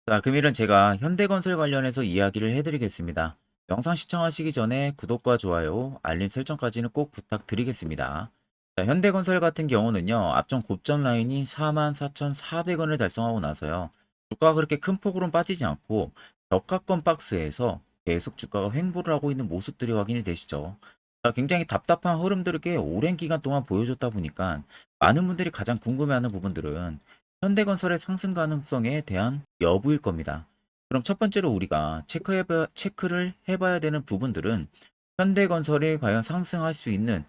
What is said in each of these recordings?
자, 금일은 제가 현대건설 관련해서 이야기를 해드리겠습니다. 영상 시청하시기 전에 구독과 좋아요, 알림 설정까지는 꼭 부탁드리겠습니다. 자, 현대건설 같은 경우는요, 앞전 고점 라인이 44,400원을 달성하고 나서요, 주가가 그렇게 큰 폭으로는 빠지지 않고 저가권 박스에서 계속 주가가 횡보를 하고 있는 모습들이 확인이 되시죠. 자, 굉장히 답답한 흐름들을 꽤 오랜 기간 동안 보여줬다 보니까 많은 분들이 가장 궁금해하는 부분들은 현대건설의 상승 가능성에 대한 여부일 겁니다. 그럼 첫 번째로 우리가 체크를 해봐야 되는 부분들은 현대건설이 과연 상승할 수 있는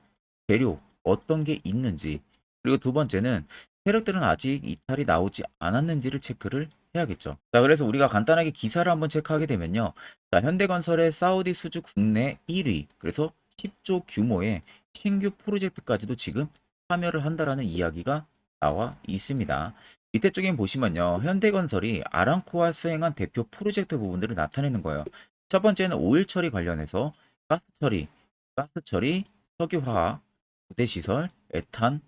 재료 어떤 게 있는지, 그리고 두 번째는 세력들은 아직 이탈이 나오지 않았는지를 체크를 해야겠죠. 자, 그래서 우리가 간단하게 기사를 한번 체크하게 되면요. 자, 현대건설의 사우디 수주 국내 1위, 그래서 10조 규모의 신규 프로젝트까지도 지금 참여를 한다라는 이야기가 나와 있습니다. 밑에 쪽에 보시면요. 현대건설이 아람코와 수행한 대표 프로젝트 부분들을 나타내는 거예요. 첫 번째는 오일 처리 관련해서 가스 처리, 석유화학, 부대 시설, 에탄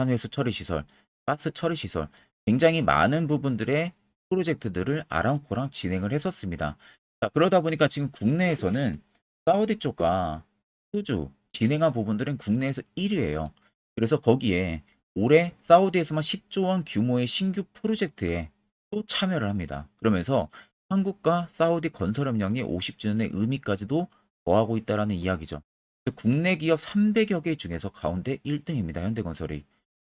회수 처리 시설, 가스 처리 시설, 굉장히 많은 부분들의 프로젝트들을 아람코랑 진행을 했었습니다. 자, 그러다 보니까 지금 국내에서는 사우디 쪽과 수주 진행한 부분들은 국내에서 1위예요. 그래서 거기에 올해 사우디에서만 10조 원 규모의 신규 프로젝트에 또 참여를 합니다. 그러면서 한국과 사우디 건설협력이 50주년의 의미까지도 더하고 있다라는 이야기죠. 국내 기업 300여 개 중에서 가운데 1등입니다. 현대건설이.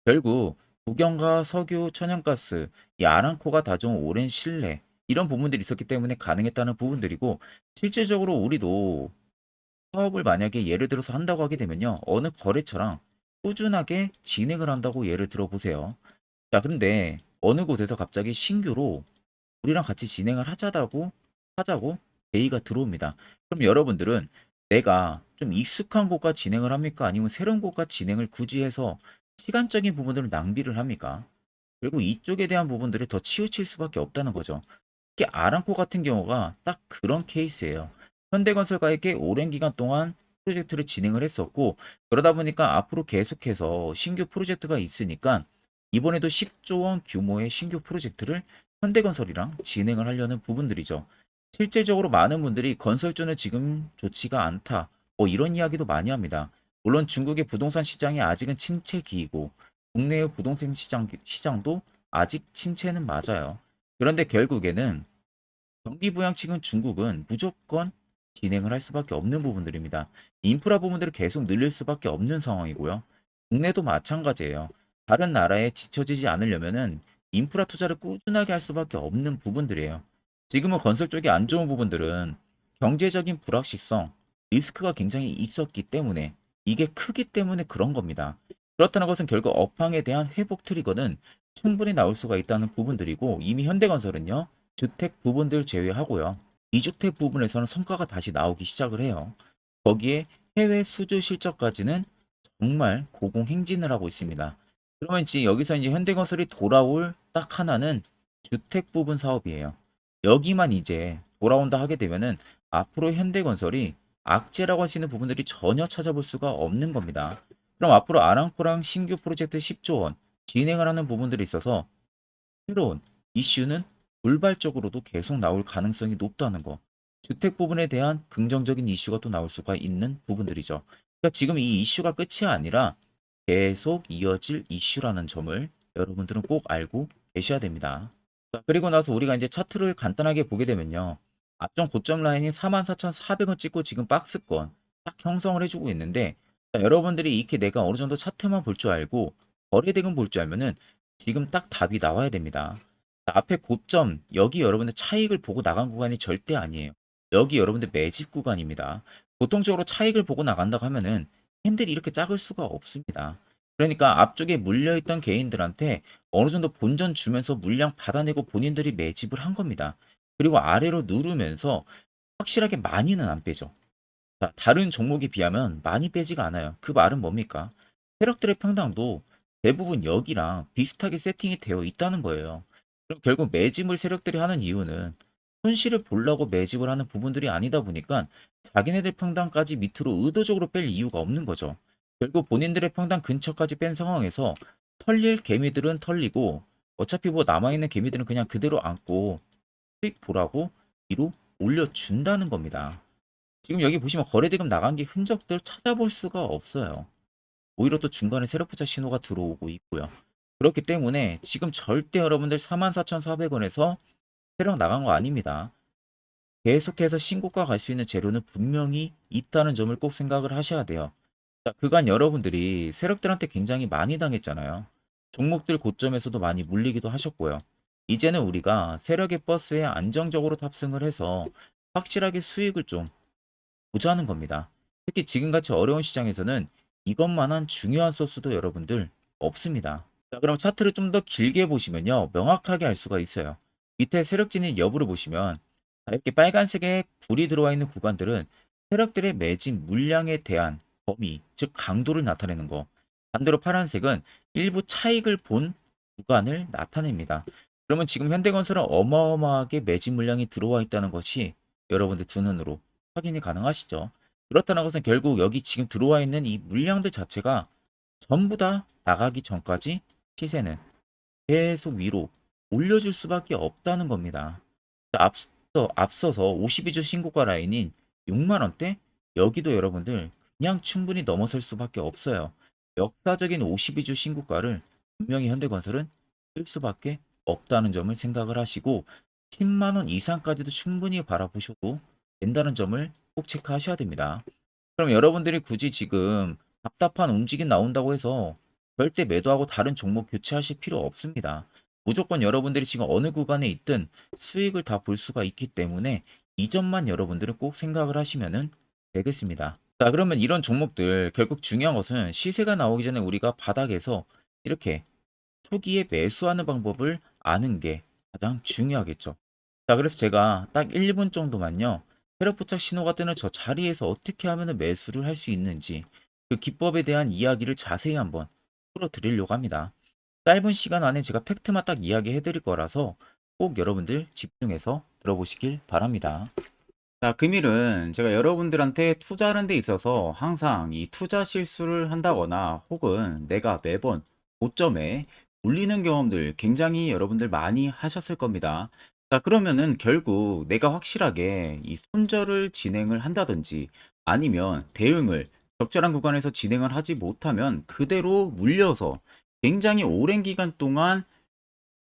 결국 국영과 석유, 천연가스, 이 아람코가 다져온 오랜 신뢰 이런 부분들이 있었기 때문에 가능했다는 부분들이고, 실질적으로 우리도 사업을 만약에 예를 들어서 한다고 하게 되면요. 어느 거래처랑 꾸준하게 진행을 한다고 예를 들어 보세요. 자, 그런데 어느 곳에서 갑자기 신규로 우리랑 같이 진행을 하자고 제의가 들어옵니다. 그럼 여러분들은 내가 좀 익숙한 곳과 진행을 합니까? 아니면 새로운 곳과 진행을 굳이 해서 시간적인 부분들을 낭비를 합니까? 결국 이쪽에 대한 부분들이 더 치우칠 수밖에 없다는 거죠. 특히 아람코 같은 경우가 딱 그런 케이스예요. 현대건설과의 꽤 오랜 기간 동안 프로젝트를 진행을 했었고, 그러다 보니까 앞으로 계속해서 신규 프로젝트가 있으니까 이번에도 10조 원 규모의 신규 프로젝트를 현대건설이랑 진행을 하려는 부분들이죠. 실질적으로 많은 분들이 건설주는 지금 좋지가 않다, 뭐 이런 이야기도 많이 합니다. 물론 중국의 부동산 시장이 아직은 침체기이고 국내의 부동산 시장도 아직 침체는 맞아요. 그런데 결국에는 경기부양책은 중국은 무조건 진행을 할 수밖에 없는 부분들입니다. 인프라 부분들을 계속 늘릴 수밖에 없는 상황이고요. 국내도 마찬가지예요. 다른 나라에 지쳐지지 않으려면은 인프라 투자를 꾸준하게 할 수밖에 없는 부분들이에요. 지금은 건설 쪽이 안 좋은 부분들은 경제적인 불확실성, 리스크가 굉장히 있었기 때문에, 이게 크기 때문에 그런 겁니다. 그렇다는 것은 결국 업황에 대한 회복 트리거는 충분히 나올 수가 있다는 부분들이고, 이미 현대건설은요. 주택 부분들 제외하고요. 이주택 부분에서는 성과가 다시 나오기 시작을 해요. 거기에 해외 수주 실적까지는 정말 고공행진을 하고 있습니다. 그러면 지금 여기서 이제 현대건설이 돌아올 딱 하나는 주택 부분 사업이에요. 여기만 이제 돌아온다 하게 되면은 앞으로 현대건설이 악재라고 할 수 있는 부분들이 전혀 찾아볼 수가 없는 겁니다. 그럼 앞으로 아람코랑 신규 프로젝트 10조 원 진행을 하는 부분들이 있어서 새로운 이슈는 돌발적으로도 계속 나올 가능성이 높다는 거. 주택 부분에 대한 긍정적인 이슈가 또 나올 수가 있는 부분들이죠. 그러니까 지금 이 이슈가 끝이 아니라 계속 이어질 이슈라는 점을 여러분들은 꼭 알고 계셔야 됩니다. 자, 그리고 나서 우리가 이제 차트를 간단하게 보게 되면요. 앞전 고점 라인이 44,400원 찍고 지금 박스권 딱 형성을 해주고 있는데, 자, 여러분들이 이렇게 내가 어느 정도 차트만 볼 줄 알고 거래대금 볼 줄 알면은 지금 딱 답이 나와야 됩니다. 앞에 고점, 여기 여러분들 차익을 보고 나간 구간이 절대 아니에요. 여기 여러분들 매집 구간입니다. 보통적으로 차익을 보고 나간다고 하면은 핸들이 이렇게 작을 수가 없습니다. 그러니까 앞쪽에 물려있던 개인들한테 어느 정도 본전 주면서 물량 받아내고 본인들이 매집을 한 겁니다. 그리고 아래로 누르면서 확실하게 많이는 안 빼죠. 자, 다른 종목에 비하면 많이 빼지가 않아요. 그 말은 뭡니까? 세력들의 평당도 대부분 여기랑 비슷하게 세팅이 되어 있다는 거예요. 그럼 결국 매집을 세력들이 하는 이유는 손실을 보려고 매집을 하는 부분들이 아니다 보니까 자기네들 평당까지 밑으로 의도적으로 뺄 이유가 없는 거죠. 결국 본인들의 평당 근처까지 뺀 상황에서 털릴 개미들은 털리고, 어차피 뭐 남아있는 개미들은 그냥 그대로 안고 수익 보라고 위로 올려준다는 겁니다. 지금 여기 보시면 거래대금 나간 게 흔적들 찾아볼 수가 없어요. 오히려 또 중간에 세력포착 신호가 들어오고 있고요. 그렇기 때문에 지금 절대 여러분들 44,400원에서 세력 나간 거 아닙니다. 계속해서 신고가 갈 수 있는 재료는 분명히 있다는 점을 꼭 생각을 하셔야 돼요. 자, 그간 여러분들이 세력들한테 굉장히 많이 당했잖아요. 종목들 고점에서도 많이 물리기도 하셨고요. 이제는 우리가 세력의 버스에 안정적으로 탑승을 해서 확실하게 수익을 좀 보자는 겁니다. 특히 지금같이 어려운 시장에서는 이것만한 중요한 소스도 여러분들 없습니다. 자, 그럼 차트를 좀 더 길게 보시면요. 명확하게 알 수가 있어요. 밑에 세력 진입 여부를 보시면 자, 이렇게 빨간색에 불이 들어와 있는 구간들은 세력들의 매진 물량에 대한 범위, 즉 강도를 나타내는 거. 반대로 파란색은 일부 차익을 본 구간을 나타냅니다. 그러면 지금 현대건설은 어마어마하게 매진 물량이 들어와 있다는 것이 여러분들 두 눈으로 확인이 가능하시죠. 그렇다는 것은 결국 여기 지금 들어와 있는 이 물량들 자체가 전부 다 나가기 전까지 시세는 계속 위로 올려줄 수밖에 없다는 겁니다. 앞서서 52주 신고가 라인인 6만 원대 여기도 여러분들 그냥 충분히 넘어설 수밖에 없어요. 역사적인 52주 신고가를 분명히 현대건설은 쓸 수밖에 없다는 점을 생각을 하시고 10만 원 이상까지도 충분히 바라보셔도 된다는 점을 꼭 체크하셔야 됩니다. 그럼 여러분들이 굳이 지금 답답한 움직임 나온다고 해서 절대 매도하고 다른 종목 교체하실 필요 없습니다. 무조건 여러분들이 지금 어느 구간에 있든 수익을 다 볼 수가 있기 때문에 이 점만 여러분들은 꼭 생각을 하시면 되겠습니다. 자, 그러면 이런 종목들 결국 중요한 것은 시세가 나오기 전에 우리가 바닥에서 이렇게 초기에 매수하는 방법을 아는 게 가장 중요하겠죠. 자, 그래서 제가 딱 1분 정도만요. 세력포착 신호가 뜨는 저 자리에서 어떻게 하면 매수를 할 수 있는지 그 기법에 대한 이야기를 자세히 한번 풀어드리려고 합니다. 짧은 시간 안에 제가 팩트만 딱 이야기해 드릴 거라서 꼭 여러분들 집중해서 들어보시길 바랍니다. 자, 금일은 제가 여러분들한테 투자하는 데 있어서 항상 이 투자 실수를 한다거나 혹은 내가 매번 고점에 물리는 경험들 굉장히 여러분들 많이 하셨을 겁니다. 자, 그러면은 결국 내가 확실하게 이 손절을 진행을 한다든지 아니면 대응을 적절한 구간에서 진행을 하지 못하면 그대로 물려서 굉장히 오랜 기간 동안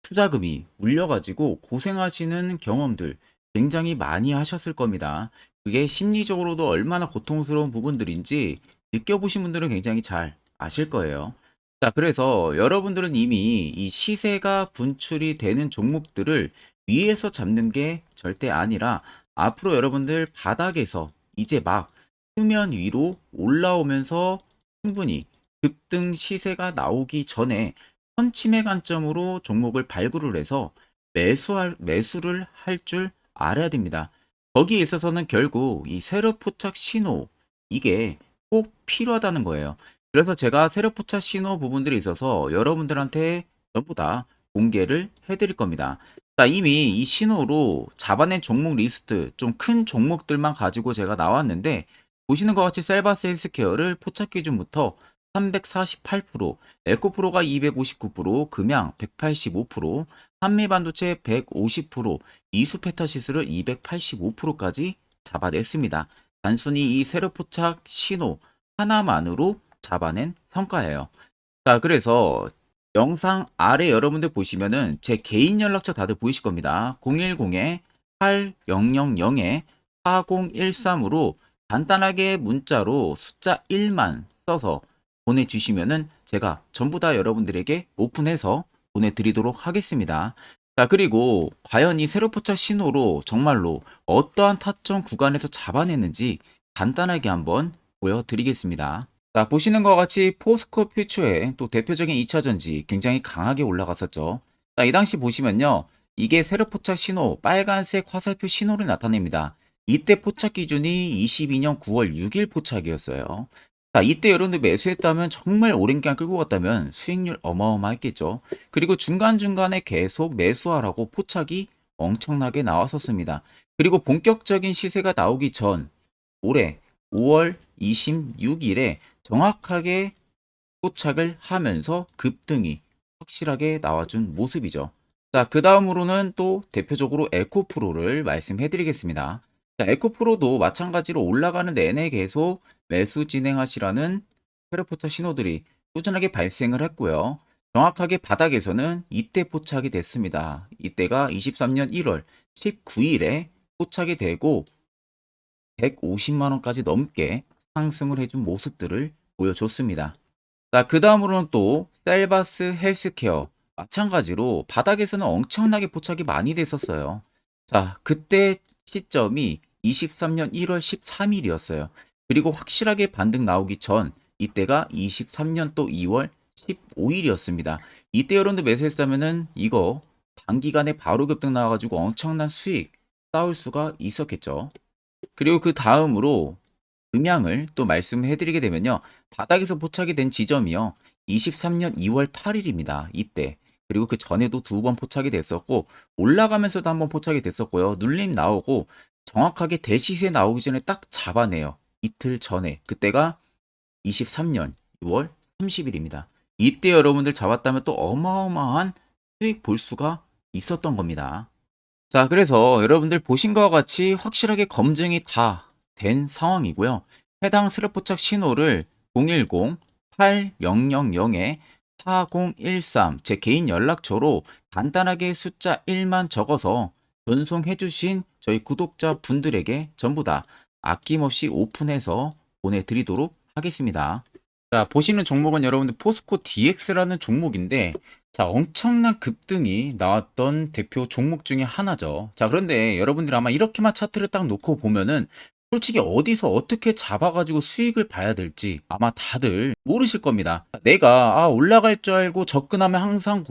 투자금이 물려가지고 고생하시는 경험들 굉장히 많이 하셨을 겁니다. 그게 심리적으로도 얼마나 고통스러운 부분들인지 느껴보신 분들은 굉장히 잘 아실 거예요. 자, 그래서 여러분들은 이미 이 시세가 분출이 되는 종목들을 위에서 잡는 게 절대 아니라 앞으로 여러분들 바닥에서 이제 막 수면 위로 올라오면서 충분히 급등 시세가 나오기 전에 선침해 관점으로 종목을 발굴을 해서 매수를 할 줄 알아야 됩니다. 거기에 있어서는 결국 이 세력 포착 신호 이게 꼭 필요하다는 거예요. 그래서 제가 세력 포착 신호 부분들이 있어서 여러분들한테 전부 다 공개를 해드릴 겁니다. 자, 이미 이 신호로 잡아낸 종목 리스트 좀 큰 종목들만 가지고 제가 나왔는데 보시는 것 같이 셀바스 헬스케어를 포착 기준부터 348%, 에코프로가 259%, 금양 185%, 한미반도체 150%, 이수페타시스를 285%까지 잡아냈습니다. 단순히 이 세력포착 신호 하나만으로 잡아낸 성과예요. 자, 그래서 영상 아래 여러분들 보시면은 제 개인 연락처 다들 보이실 겁니다. 010-8010-4013으로 간단하게 문자로 숫자 1만 써서 보내주시면은 제가 전부 다 여러분들에게 오픈해서 보내드리도록 하겠습니다. 자, 그리고 과연 이 세로포착 신호로 정말로 어떠한 타점 구간에서 잡아냈는지 간단하게 한번 보여드리겠습니다. 자, 보시는 것 같이 포스코 퓨처의 또 대표적인 2차전지 굉장히 강하게 올라갔었죠. 자, 이 당시 보시면요. 이게 세로포착 신호, 빨간색 화살표 신호를 나타냅니다. 이때 포착 기준이 22년 9월 6일 포착이었어요. 자, 이때 여러분들 매수했다면 정말 오랜 기간 끌고 갔다면 수익률 어마어마했겠죠. 그리고 중간중간에 계속 매수하라고 포착이 엄청나게 나왔었습니다. 그리고 본격적인 시세가 나오기 전 올해 5월 26일에 정확하게 포착을 하면서 급등이 확실하게 나와준 모습이죠. 자, 그 다음으로는 또 대표적으로 에코프로를 말씀해 드리겠습니다. 자, 에코프로도 마찬가지로 올라가는 내내 계속 매수 진행하시라는 페르포차 신호들이 꾸준하게 발생을 했고요. 정확하게 바닥에서는 이때 포착이 됐습니다. 이때가 23년 1월 19일에 포착이 되고 150만 원까지 넘게 상승을 해준 모습들을 보여줬습니다. 자, 그 다음으로는 또 셀바스 헬스케어 마찬가지로 바닥에서는 엄청나게 포착이 많이 됐었어요. 자, 그때 시점이 23년 1월 13일이었어요. 그리고 확실하게 반등 나오기 전 이때가 23년 또 2월 15일이었습니다. 이때 여러분들 매수했다면은 이거 단기간에 바로 급등 나와가지고 엄청난 수익 쌓을 수가 있었겠죠. 그리고 그 다음으로 음향을 또 말씀해 드리게 되면요. 바닥에서 포착이 된 지점이요. 23년 2월 8일입니다. 이때. 그리고 그 전에도 두 번 포착이 됐었고 올라가면서도 한번 포착이 됐었고요. 눌림 나오고 정확하게 대시세 나오기 전에 딱 잡아내요. 이틀 전에. 그때가 23년 6월 30일입니다. 이때 여러분들 잡았다면 또 어마어마한 수익 볼 수가 있었던 겁니다. 자, 그래서 여러분들 보신 것과 같이 확실하게 검증이 다 된 상황이고요. 해당 스냅포착 신호를 010-8000-4013 제 개인 연락처로 간단하게 숫자 1만 적어서 전송해 주신 저희 구독자 분들에게 전부 다 아낌없이 오픈해서 보내드리도록 하겠습니다. 자, 보시는 종목은 여러분들 포스코 DX라는 종목인데 자, 엄청난 급등이 나왔던 대표 종목 중에 하나죠. 자, 그런데 여러분들이 아마 이렇게만 차트를 딱 놓고 보면은 솔직히 어디서 어떻게 잡아가지고 수익을 봐야 될지 아마 다들 모르실 겁니다. 내가 올라갈 줄 알고 접근하면 항상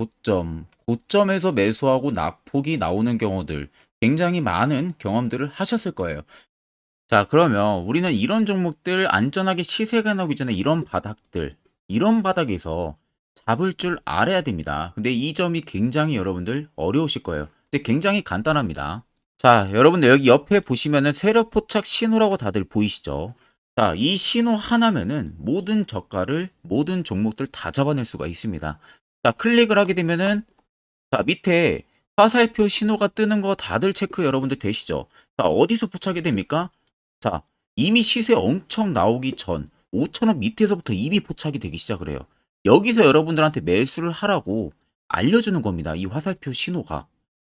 고점에서 매수하고 낙폭이 나오는 경우들 굉장히 많은 경험들을 하셨을 거예요. 자, 그러면 우리는 이런 종목들 안전하게 시세가 나오기 전에 이런 바닥에서 잡을 줄 알아야 됩니다. 근데 이 점이 굉장히 여러분들 어려우실 거예요. 근데 굉장히 간단합니다. 자, 여러분들 여기 옆에 보시면은 세력 포착 신호라고 다들 보이시죠? 자, 이 신호 하나면은 모든 저가를 모든 종목들 다 잡아낼 수가 있습니다. 자, 클릭을 하게 되면은 자, 밑에 화살표 신호가 뜨는 거 다들 체크 여러분들 되시죠? 자, 어디서 포착이 됩니까? 자, 이미 시세 엄청 나오기 전 5,000원 밑에서부터 이미 포착이 되기 시작을 해요. 여기서 여러분들한테 매수를 하라고 알려주는 겁니다. 이 화살표 신호가.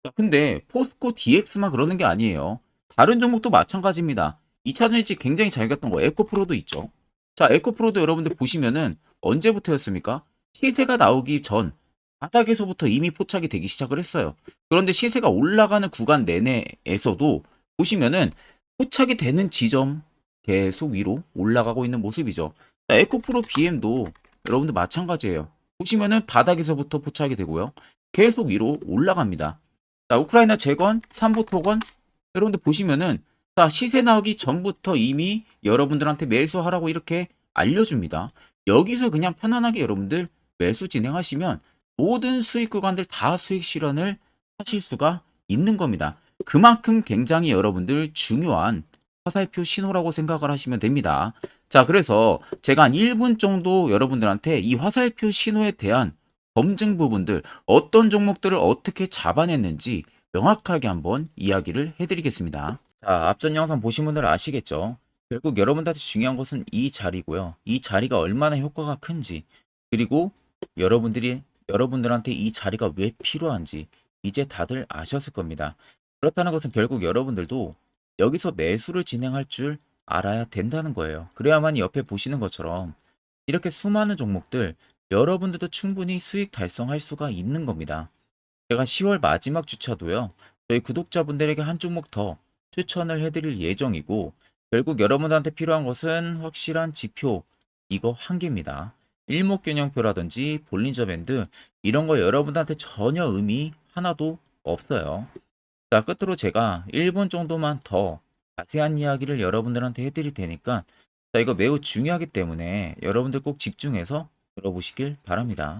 자, 근데 포스코 DX만 그러는 게 아니에요. 다른 종목도 마찬가지입니다. 2차전지 굉장히 잘 갔던 거 에코프로도 있죠. 자, 에코프로도 여러분들 보시면은 언제부터였습니까? 시세가 나오기 전 바닥에서부터 이미 포착이 되기 시작을 했어요. 그런데 시세가 올라가는 구간 내내에서도 보시면은 포착이 되는 지점 계속 위로 올라가고 있는 모습이죠. 자, 에코프로 BM도 여러분들 마찬가지예요. 보시면은 바닥에서부터 포착이 되고요. 계속 위로 올라갑니다. 자, 우크라이나 재건, 삼부 토건 여러분들 보시면은 자, 시세 나오기 전부터 이미 여러분들한테 매수하라고 이렇게 알려줍니다. 여기서 그냥 편안하게 여러분들 매수 진행하시면 모든 수익 구간들 다 수익 실현을 하실 수가 있는 겁니다. 그만큼 굉장히 여러분들 중요한 화살표 신호라고 생각을 하시면 됩니다. 자, 그래서 제가 한 1분 정도 여러분들한테 이 화살표 신호에 대한 검증 부분들, 어떤 종목들을 어떻게 잡아냈는지 명확하게 한번 이야기를 해드리겠습니다. 자, 앞전 영상 보신 분들은 아시겠죠? 결국 여러분들한테 중요한 것은 이 자리고요. 이 자리가 얼마나 효과가 큰지, 그리고 여러분들한테 이 자리가 왜 필요한지 이제 다들 아셨을 겁니다. 그렇다는 것은 결국 여러분들도 여기서 매수를 진행할 줄 알아야 된다는 거예요. 그래야만 옆에 보시는 것처럼 이렇게 수많은 종목들 여러분들도 충분히 수익 달성할 수가 있는 겁니다. 제가 10월 마지막 주차도요. 저희 구독자분들에게 한 종목 더 추천을 해드릴 예정이고 결국 여러분들한테 필요한 것은 확실한 지표 이거 한 개입니다. 일목균형표라든지 볼린저 밴드 이런 거 여러분들한테 전혀 의미 하나도 없어요. 자, 끝으로 제가 1분 정도만 더 자세한 이야기를 여러분들한테 해드릴 테니까 자, 이거 매우 중요하기 때문에 여러분들 꼭 집중해서 들어보시길 바랍니다.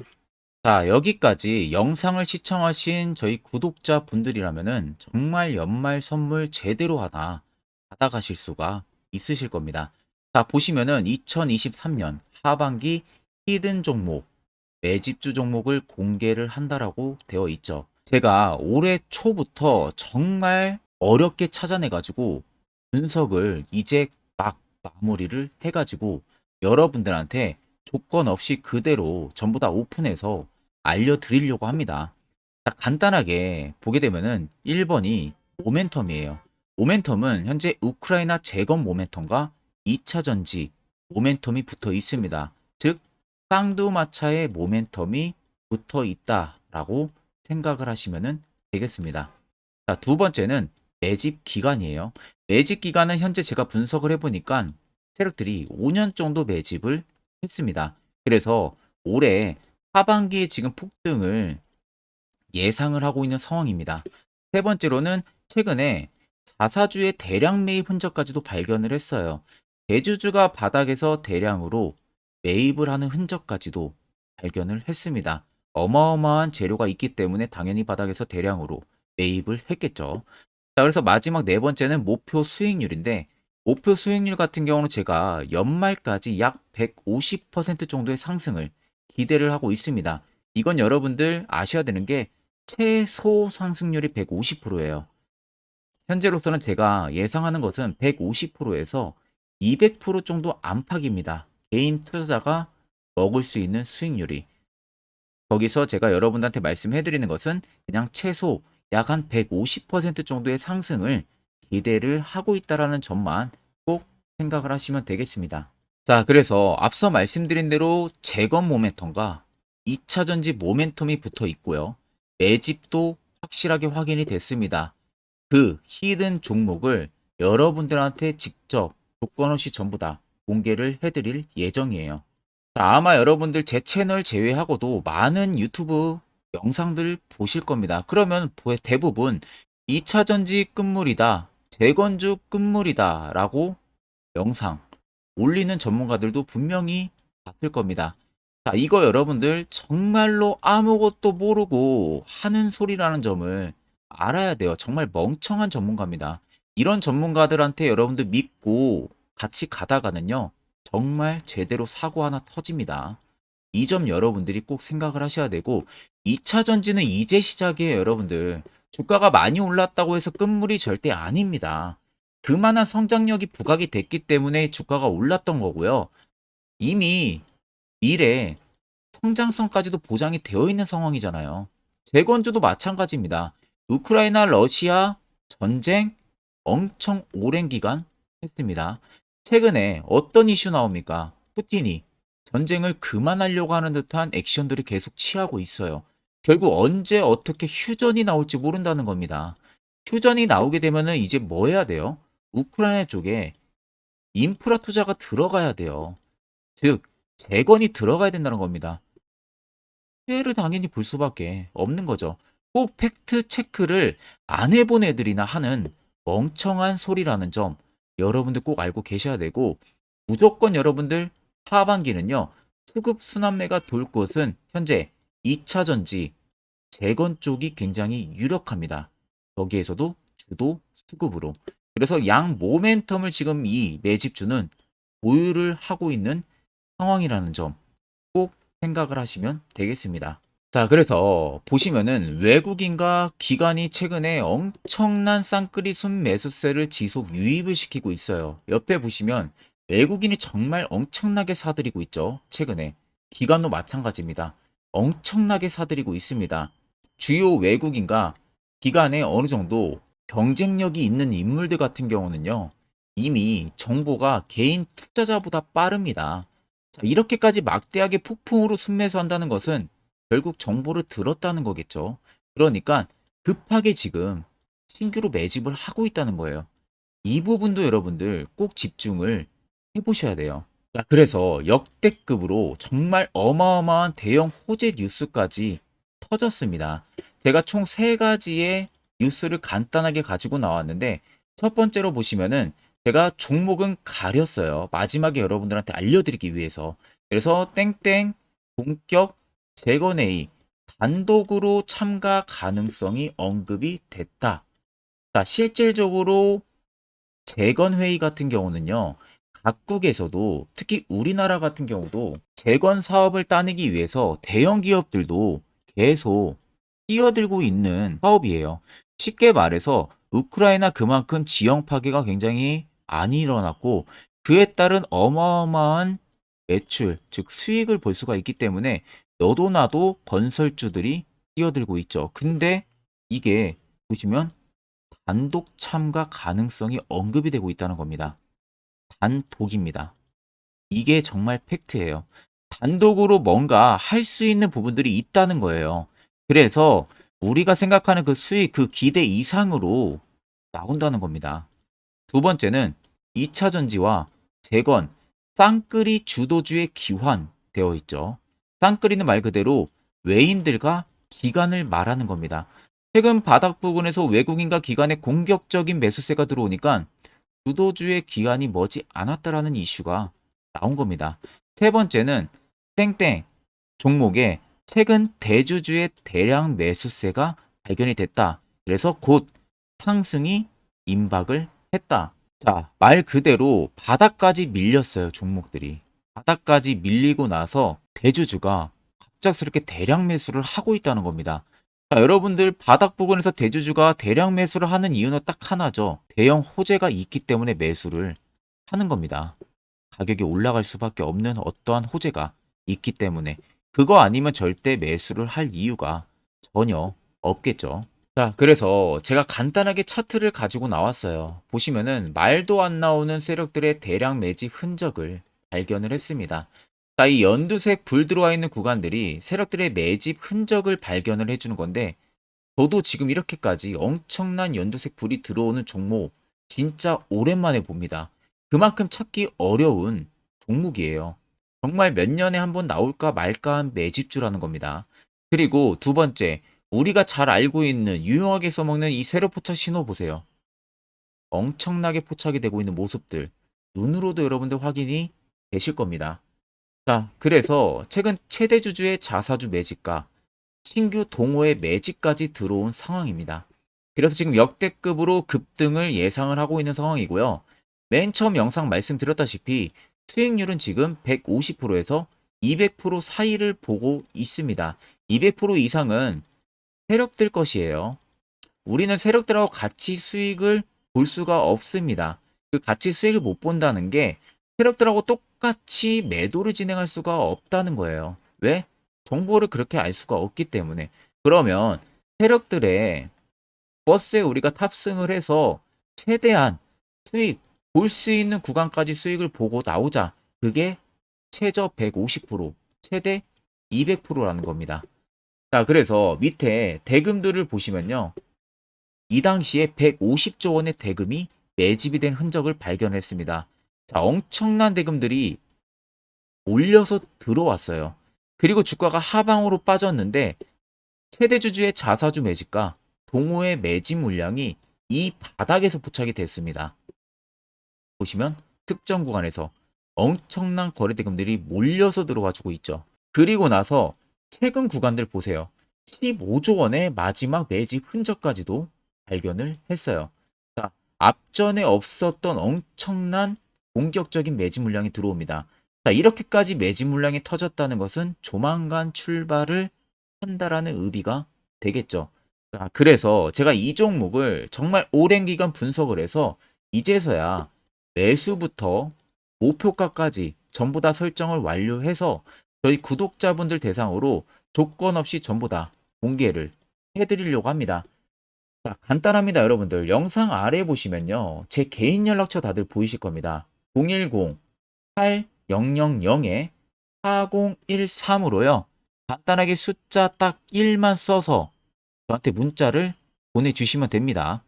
자, 여기까지 영상을 시청하신 저희 구독자 분들이라면은 정말 연말 선물 제대로 하나 받아가실 수가 있으실 겁니다. 자, 보시면은 2023년 하반기 히든 종목, 매집주 종목을 공개를 한다라고 되어 있죠. 제가 올해 초부터 정말 어렵게 찾아내가지고 분석을 이제 막 마무리를 해가지고 여러분들한테 조건 없이 그대로 전부 다 오픈해서 알려드리려고 합니다. 딱 간단하게 보게 되면은 1번이 모멘텀이에요. 모멘텀은 현재 우크라이나 재건 모멘텀과 2차 전지 모멘텀이 붙어 있습니다. 즉, 쌍두마차의 모멘텀이 붙어 있다라고 생각을 하시면 되겠습니다. 자, 두 번째는 매집 기간이에요. 매집 기간은 현재 제가 분석을 해보니까 세력들이 5년 정도 매집을 했습니다. 그래서 올해 하반기에 지금 폭등을 예상을 하고 있는 상황입니다. 세 번째로는 최근에 자사주의 대량 매입 흔적까지도 발견을 했어요. 대주주가 바닥에서 대량으로 매입을 하는 흔적까지도 발견을 했습니다. 어마어마한 재료가 있기 때문에 당연히 바닥에서 대량으로 매입을 했겠죠. 자, 그래서 마지막 네 번째는 목표 수익률인데, 목표 수익률 같은 경우는 제가 연말까지 약 150% 정도의 상승을 기대를 하고 있습니다. 이건 여러분들 아셔야 되는 게 최소 상승률이 150%예요. 현재로서는 제가 예상하는 것은 150%에서 200% 정도 안팎입니다. 개인 투자자가 먹을 수 있는 수익률이. 거기서 제가 여러분들한테 말씀해 드리는 것은 그냥 최소 약 한 150% 정도의 상승을 기대를 하고 있다라는 점만 꼭 생각을 하시면 되겠습니다. 자, 그래서 앞서 말씀드린 대로 재건 모멘텀과 2차 전지 모멘텀이 붙어 있고요. 매집도 확실하게 확인이 됐습니다. 그 히든 종목을 여러분들한테 직접 조건 없이 전부 다 공개를 해드릴 예정이에요. 자, 아마 여러분들 제 채널 제외하고도 많은 유튜브 영상들 보실 겁니다. 그러면 대부분 2차 전지 끝물이다, 재건주 끝물이다 라고 영상 올리는 전문가들도 분명히 봤을 겁니다. 자, 이거 여러분들 정말로 아무것도 모르고 하는 소리라는 점을 알아야 돼요. 정말 멍청한 전문가입니다. 이런 전문가들한테 여러분들 믿고 같이 가다가는요, 정말 제대로 사고 하나 터집니다. 이 점 여러분들이 꼭 생각을 하셔야 되고, 2차 전지는 이제 시작이에요, 여러분들. 주가가 많이 올랐다고 해서 끝물이 절대 아닙니다. 그만한 성장력이 부각이 됐기 때문에 주가가 올랐던 거고요. 이미 미래 성장성까지도 보장이 되어 있는 상황이잖아요. 재건주도 마찬가지입니다. 우크라이나 러시아 전쟁 엄청 오랜 기간 했습니다. 최근에 어떤 이슈 나옵니까? 푸틴이 전쟁을 그만하려고 하는 듯한 액션들을 계속 취하고 있어요. 결국 언제 어떻게 휴전이 나올지 모른다는 겁니다. 휴전이 나오게 되면은 이제 뭐 해야 돼요? 우크라이나 쪽에 인프라 투자가 들어가야 돼요. 즉, 재건이 들어가야 된다는 겁니다. 피해를 당연히 볼 수밖에 없는 거죠. 꼭 팩트 체크를 안 해본 애들이나 하는 멍청한 소리라는 점 여러분들 꼭 알고 계셔야 되고, 무조건 여러분들 하반기는요, 수급 순환매가 돌 곳은 현재 2차 전지 재건 쪽이 굉장히 유력합니다. 거기에서도 주도 수급으로. 그래서 양 모멘텀을 지금 이 매집주는 보유를 하고 있는 상황이라는 점 꼭 생각을 하시면 되겠습니다. 자, 그래서 보시면은 외국인과 기관이 최근에 엄청난 쌍끌이 순매수세를 지속 유입을 시키고 있어요. 옆에 보시면 외국인이 정말 엄청나게 사들이고 있죠. 최근에. 기관도 마찬가지입니다. 엄청나게 사들이고 있습니다. 주요 외국인과 기관에 어느 정도 경쟁력이 있는 인물들 같은 경우는요, 이미 정보가 개인 투자자보다 빠릅니다. 자, 이렇게까지 막대하게 폭풍으로 순매수한다는 것은 결국 정보를 들었다는 거겠죠. 그러니까 급하게 지금 신규로 매집을 하고 있다는 거예요. 이 부분도 여러분들 꼭 집중을 해보셔야 돼요. 자, 그래서 역대급으로 정말 어마어마한 대형 호재 뉴스까지 터졌습니다. 제가 총 세 가지의 뉴스를 간단하게 가지고 나왔는데, 첫 번째로 보시면은 제가 종목은 가렸어요. 마지막에 여러분들한테 알려드리기 위해서. 그래서 땡땡 본격 재건회의 단독으로 참가 가능성이 언급이 됐다. 자, 실질적으로 재건회의 같은 경우는요, 각국에서도 특히 우리나라 같은 경우도 재건 사업을 따내기 위해서 대형 기업들도 계속 뛰어들고 있는 사업이에요. 쉽게 말해서 우크라이나 그만큼 지형 파괴가 굉장히 많이 일어났고 그에 따른 어마어마한 매출, 즉 수익을 볼 수가 있기 때문에 너도 나도 건설주들이 뛰어들고 있죠. 근데 이게 보시면 단독 참가 가능성이 언급이 되고 있다는 겁니다. 단독입니다. 이게 정말 팩트예요. 단독으로 뭔가 할 수 있는 부분들이 있다는 거예요. 그래서 우리가 생각하는 그 수익, 그 기대 이상으로 나온다는 겁니다. 두 번째는 2차 전지와 재건, 쌍끌이 주도주의 기환되어 있죠. 쌍끌이는 말 그대로 외인들과 기관을 말하는 겁니다. 최근 바닥 부근에서 외국인과 기관의 공격적인 매수세가 들어오니까 주도주의 기관이 머지 않았다라는 이슈가 나온 겁니다. 세 번째는 땡땡 종목에 최근 대주주의 대량 매수세가 발견이 됐다. 그래서 곧 상승이 임박을 했다. 자, 말 그대로 바닥까지 밀렸어요, 종목들이. 바닥까지 밀리고 나서 대주주가 갑작스럽게 대량 매수를 하고 있다는 겁니다. 자, 여러분들 바닥 부근에서 대주주가 대량 매수를 하는 이유는 딱 하나죠. 대형 호재가 있기 때문에 매수를 하는 겁니다. 가격이 올라갈 수밖에 없는 어떠한 호재가 있기 때문에 그거 아니면 절대 매수를 할 이유가 전혀 없겠죠. 자, 그래서 제가 간단하게 차트를 가지고 나왔어요. 보시면은 말도 안 나오는 세력들의 대량 매집 흔적을 발견을 했습니다. 자, 이 연두색 불 들어와 있는 구간들이 세력들의 매집 흔적을 발견을 해주는 건데 저도 지금 이렇게까지 엄청난 연두색 불이 들어오는 종목 진짜 오랜만에 봅니다. 그만큼 찾기 어려운 종목이에요. 정말 몇 년에 한 번 나올까 말까 한 매집주라는 겁니다. 그리고 두 번째, 우리가 잘 알고 있는 유용하게 써먹는 이 세로 포착 신호 보세요. 엄청나게 포착이 되고 있는 모습들 눈으로도 여러분들 확인이 되실 겁니다. 자, 그래서 최근 최대 주주의 자사주 매집과 신규 동호회 매집까지 들어온 상황입니다. 그래서 지금 역대급으로 급등을 예상을 하고 있는 상황이고요. 맨 처음 영상 말씀드렸다시피 수익률은 지금 150%에서 200% 사이를 보고 있습니다. 200% 이상은 세력들 것이에요. 우리는 세력들하고 같이 수익을 볼 수가 없습니다. 그 같이 수익을 못 본다는 게 세력들하고 똑같이 매도를 진행할 수가 없다는 거예요. 왜? 정보를 그렇게 알 수가 없기 때문에. 그러면 세력들의 버스에 우리가 탑승을 해서 최대한 수익 볼 수 있는 구간까지 수익을 보고 나오자. 그게 최저 150%, 최대 200%라는 겁니다. 자, 그래서 밑에 대금들을 보시면요. 이 당시에 150조 원의 대금이 매집이 된 흔적을 발견했습니다. 자, 엄청난 대금들이 올려서 들어왔어요. 그리고 주가가 하방으로 빠졌는데 최대 주주의 자사주 매집과 동호회 매집 물량이 이 바닥에서 포착이 됐습니다. 보시면 특정 구간에서 엄청난 거래 대금들이 몰려서 들어와 주고 있죠. 그리고 나서 최근 구간들 보세요. 15조 원의 마지막 매집 흔적까지도 발견을 했어요. 자, 앞전에 없었던 엄청난 공격적인 매집 물량이 들어옵니다. 자, 이렇게까지 매집 물량이 터졌다는 것은 조만간 출발을 한다라는 의미가 되겠죠. 자, 그래서 제가 이 종목을 정말 오랜 기간 분석을 해서 이제서야 매수부터 목표가까지 전부 다 설정을 완료해서 저희 구독자분들 대상으로 조건 없이 전부 다 공개를 해드리려고 합니다. 자, 간단합니다, 여러분들. 영상 아래 보시면요. 제 개인 연락처 다들 보이실 겁니다. 010-8013-4013으로요. 간단하게 숫자 딱 1만 써서 저한테 문자를 보내주시면 됩니다.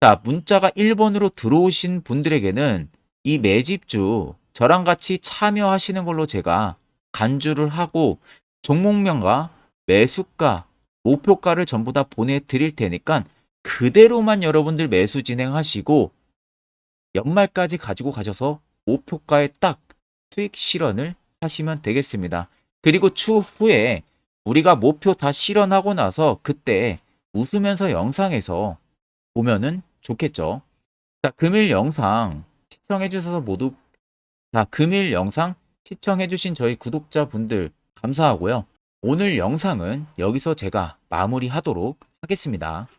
자, 문자가 1번으로 들어오신 분들에게는 이 매집주 저랑 같이 참여하시는 걸로 제가 간주를 하고 종목명과 매수가, 목표가를 전부 다 보내드릴 테니까 그대로만 여러분들 매수 진행하시고 연말까지 가지고 가셔서 목표가에 딱 수익 실현을 하시면 되겠습니다. 그리고 추후에 우리가 목표 다 실현하고 나서 그때 웃으면서 영상에서 보면은 좋겠죠. 자, 금일 영상 시청해 주셔서 모두 금일 영상 시청해 주신 저희 구독자분들 감사하고요. 오늘 영상은 여기서 제가 마무리하도록 하겠습니다.